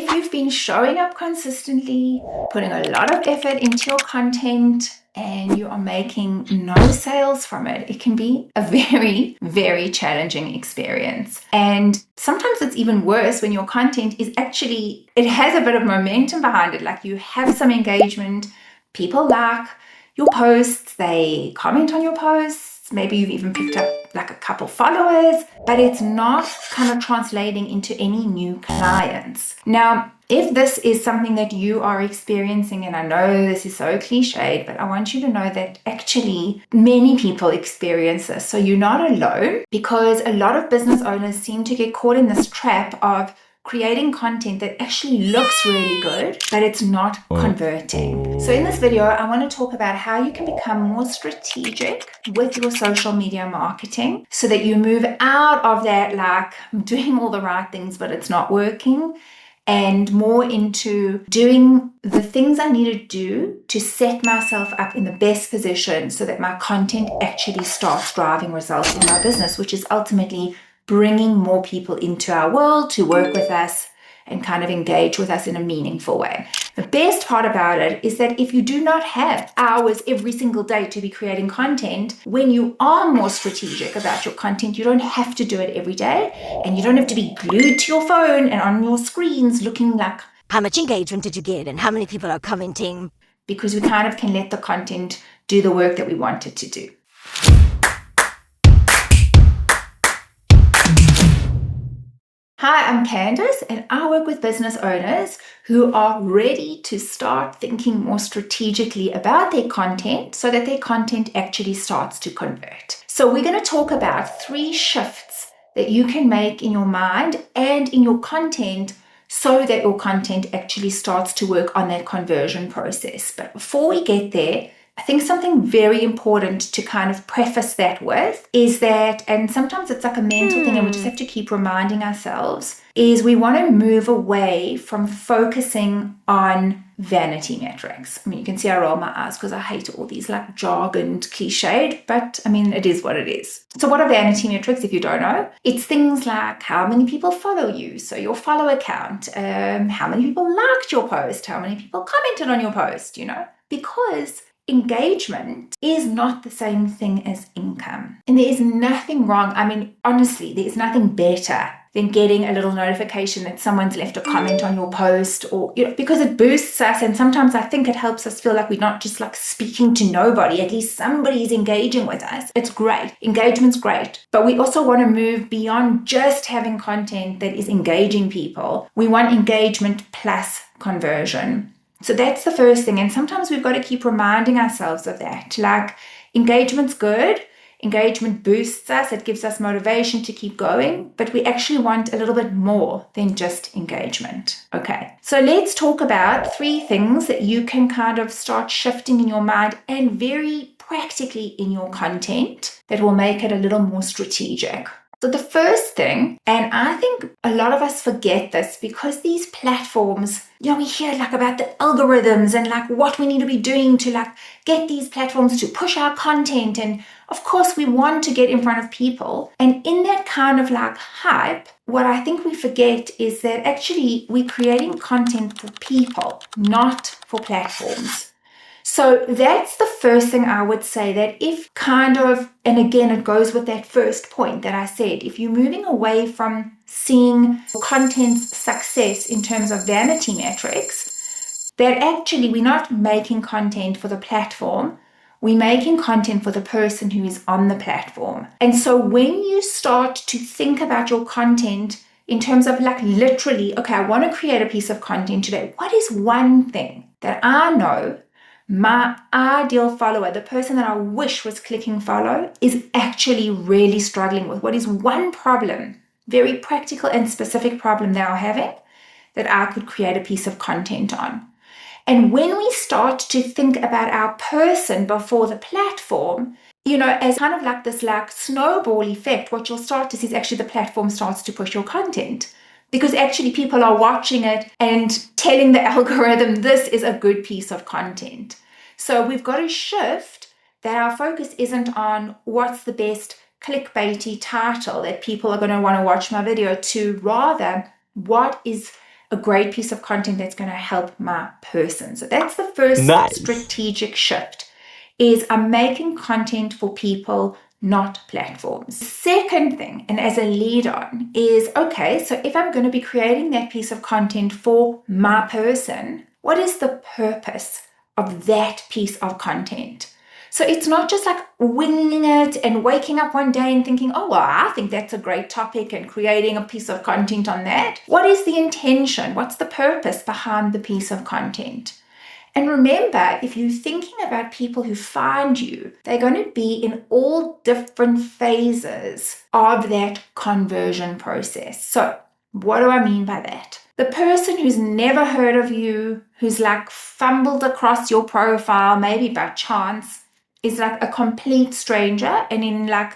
If you've been showing up consistently, putting a lot of effort into your content, and you are making no sales from it, it can be a very, very challenging experience. And sometimes it's even worse when your content is actually, it has a bit of momentum behind it. Like you have some engagement, people like your posts, they comment on your posts, maybe you've even picked up like a couple followers, but it's not kind of translating into any new clients. Now, if this is something that you are experiencing, and I know this is so cliched, but I want you to know that actually many people experience this. So you're not alone, because a lot of business owners seem to get caught in this trap of creating content that actually looks really good, but it's not converting. So in this video, I want to talk about how you can become more strategic with your social media marketing so that you move out of that, like, I'm doing all the right things, but it's not working, and more into doing the things I need to do to set myself up in the best position so that my content actually starts driving results in my business, which is ultimately bringing more people into our world to work with us and kind of engage with us in a meaningful way. The best part about it is that if you do not have hours every single day to be creating content, when you are more strategic about your content, you don't have to do it every day, and you don't have to be glued to your phone and on your screens looking like, how much engagement did you get and how many people are commenting? Because we kind of can let the content do the work that we want it to do. Hi, I'm Candice, and I work with business owners who are ready to start thinking more strategically about their content so that their content actually starts to convert. So we're going to talk about 3 shifts that you can make in your mind and in your content so that your content actually starts to work on that conversion process. But before we get there, I think something very important to kind of preface that with is that, and sometimes it's like a mental thing and we just have to keep reminding ourselves, is we want to move away from focusing on vanity metrics. I mean, you can see I roll my eyes because I hate all these like jargoned cliched, but I mean, it is what it is. So what are vanity metrics if you don't know? It's things like how many people follow you, so your follower count, how many people liked your post, how many people commented on your post, because engagement is not the same thing as income. And there is nothing wrong. I mean, honestly, there is nothing better than getting a little notification that someone's left a comment on your post, or because it boosts us. And sometimes I think it helps us feel like we're not just like speaking to nobody. At least somebody's engaging with us. It's great. Engagement's great. But we also want to move beyond just having content that is engaging people. We want engagement plus conversion. So that's the first thing. And sometimes we've got to keep reminding ourselves of that. Like, engagement's good. Engagement boosts us. It gives us motivation to keep going. But we actually want a little bit more than just engagement. Okay. So let's talk about 3 things that you can kind of start shifting in your mind and very practically in your content that will make it a little more strategic. So the first thing, and I think a lot of us forget this because these platforms, we hear like about the algorithms and like what we need to be doing to like get these platforms to push our content. And of course we want to get in front of people. And in that kind of like hype, what I think we forget is that actually we're creating content for people, not for platforms. So that's the first thing I would say, that if kind of, and again, it goes with that first point that I said, if you're moving away from seeing content's success in terms of vanity metrics, that actually we're not making content for the platform, we're making content for the person who is on the platform. And so when you start to think about your content in terms of like literally, okay, I want to create a piece of content today. What is one thing that I know my ideal follower, the person that I wish was clicking follow, is actually really struggling with? What is one problem, very practical and specific problem they are having, that I could create a piece of content on? And when we start to think about our person before the platform, as kind of like this like snowball effect, what you'll start to see is actually the platform starts to push your content. Because actually people are watching it and telling the algorithm, this is a good piece of content. So we've got to shift that our focus isn't on what's the best clickbaity title that people are going to want to watch my video, to rather what is a great piece of content that's going to help my person. So that's the first strategic shift, is I'm making content for people, not platforms. Second thing, and as a lead on, is okay, so if I'm going to be creating that piece of content for my person, what is the purpose of that piece of content? So it's not just like winging it and waking up one day and thinking, oh, well, I think that's a great topic and creating a piece of content on that. What is the intention? What's the purpose behind the piece of content? And remember, if you're thinking about people who find you, they're going to be in all different phases of that conversion process. So what do I mean by that? The person who's never heard of you, who's like fumbled across your profile, maybe by chance, is like a complete stranger, and in like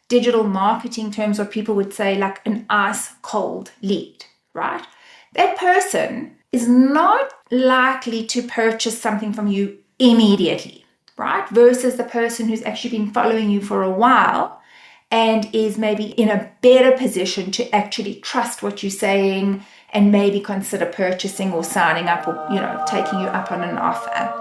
digital marketing terms, what people would say, like an ice cold lead, right? That person is not likely to purchase something from you immediately, right? Versus the person who's actually been following you for a while and is maybe in a better position to actually trust what you're saying and maybe consider purchasing or signing up or, taking you up on an offer.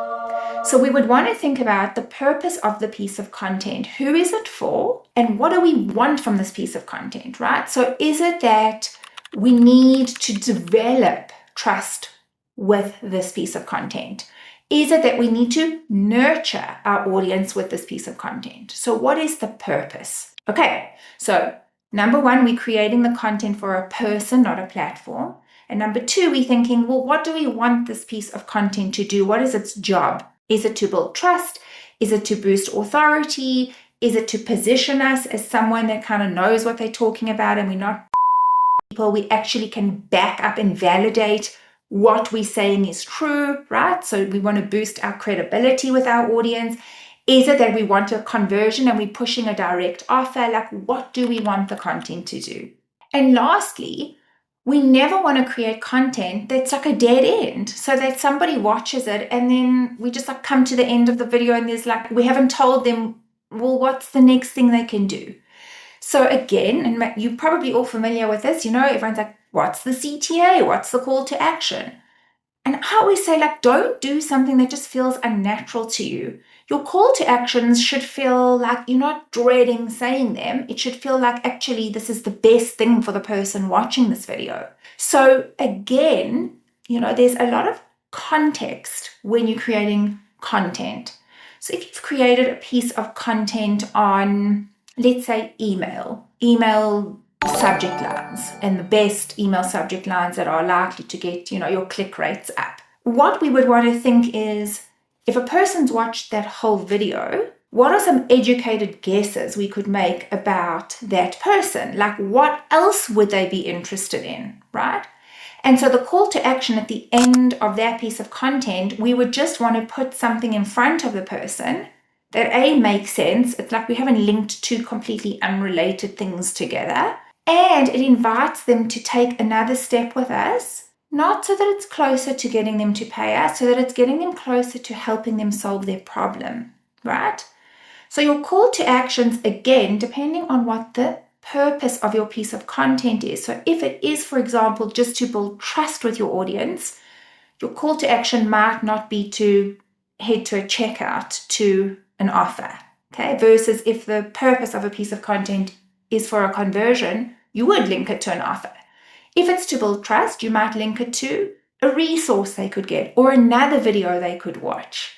So we would want to think about the purpose of the piece of content. Who is it for? And what do we want from this piece of content, right? So is it that we need to develop trust with this piece of content? Is it that we need to nurture our audience with this piece of content? So what is the purpose? Okay, so number one, we're creating the content for a person, not a platform. And number two, we're thinking, well, what do we want this piece of content to do? What is its job? Is it to build trust? Is it to boost authority? Is it to position us as someone that kind of knows what they're talking about and we're not people? We actually can back up and validate what we're saying is true, right? So we want to boost our credibility with our audience. Is it that we want a conversion and we're pushing a direct offer? Like, what do we want the content to do? And lastly, we never want to create content that's like a dead end, so that somebody watches it and then we just like come to the end of the video and there's like, we haven't told them, well, what's the next thing they can do? So again, and you're probably all familiar with this, everyone's like, what's the CTA? What's the call to action? And I always say, like, don't do something that just feels unnatural to you. Your call to actions should feel like you're not dreading saying them. It should feel like, actually, this is the best thing for the person watching this video. So again, there's a lot of context when you're creating content. So if you've created a piece of content on, let's say, email subject lines, and the best email subject lines that are likely to get, your click rates up. What we would want to think is, if a person's watched that whole video, what are some educated guesses we could make about that person? Like, what else would they be interested in, right? And so the call to action at the end of that piece of content, we would just want to put something in front of the person that makes sense. It's like we haven't linked two completely unrelated things together. And it invites them to take another step with us, not so that it's closer to getting them to pay us, so that it's getting them closer to helping them solve their problem, right? So your call to actions, again, depending on what the purpose of your piece of content is. So if it is, for example, just to build trust with your audience, your call to action might not be to head to a checkout to an offer, okay? Versus if the purpose of a piece of content is for a conversion, you would link it to an offer. If it's to build trust, you might link it to a resource they could get or another video they could watch.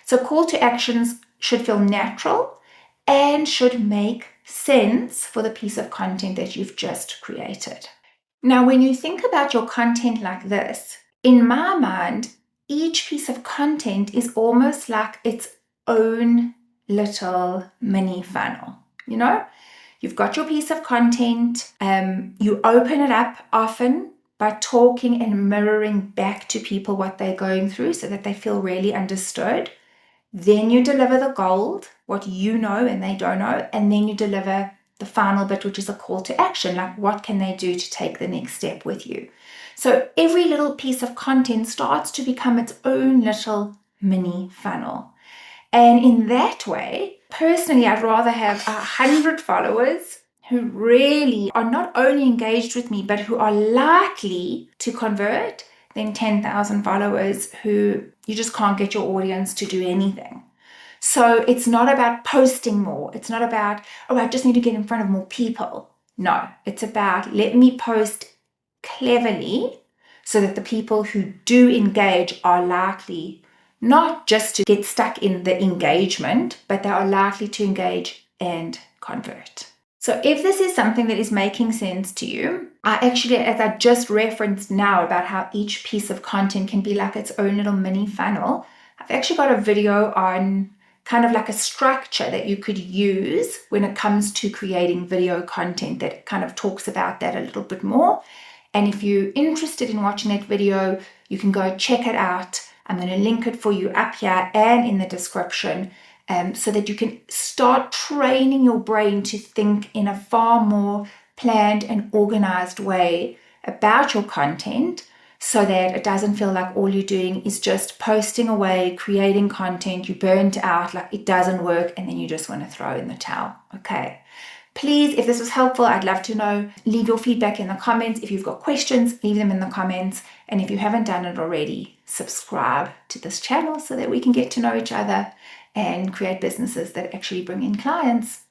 So call to actions should feel natural and should make sense for the piece of content that you've just created. Now, when you think about your content like this, in my mind, each piece of content is almost like its own little mini funnel, You've got your piece of content, you open it up often by talking and mirroring back to people what they're going through so that they feel really understood. Then you deliver the gold, what you know and they don't know, and then you deliver the final bit, which is a call to action, like what can they do to take the next step with you. So every little piece of content starts to become its own little mini funnel. And in that way, personally, I'd rather have 100 followers who really are not only engaged with me, but who are likely to convert, than 10,000 followers who you just can't get your audience to do anything. So it's not about posting more. It's not about, oh, I just need to get in front of more people. No, it's about, let me post cleverly so that the people who do engage are likely not just to get stuck in the engagement, but they are likely to engage and convert. So if this is something that is making sense to you, I actually, as I just referenced now about how each piece of content can be like its own little mini funnel, I've actually got a video on kind of like a structure that you could use when it comes to creating video content that kind of talks about that a little bit more. And if you're interested in watching that video, you can go check it out. I'm going to link it for you up here and in the description, so that you can start training your brain to think in a far more planned and organized way about your content, so that it doesn't feel like all you're doing is just posting away, creating content, you burnt out, like it doesn't work, and then you just want to throw in the towel. Okay. Please, if this was helpful, I'd love to know. Leave your feedback in the comments. If you've got questions, leave them in the comments. And if you haven't done it already, subscribe to this channel so that we can get to know each other and create businesses that actually bring in clients.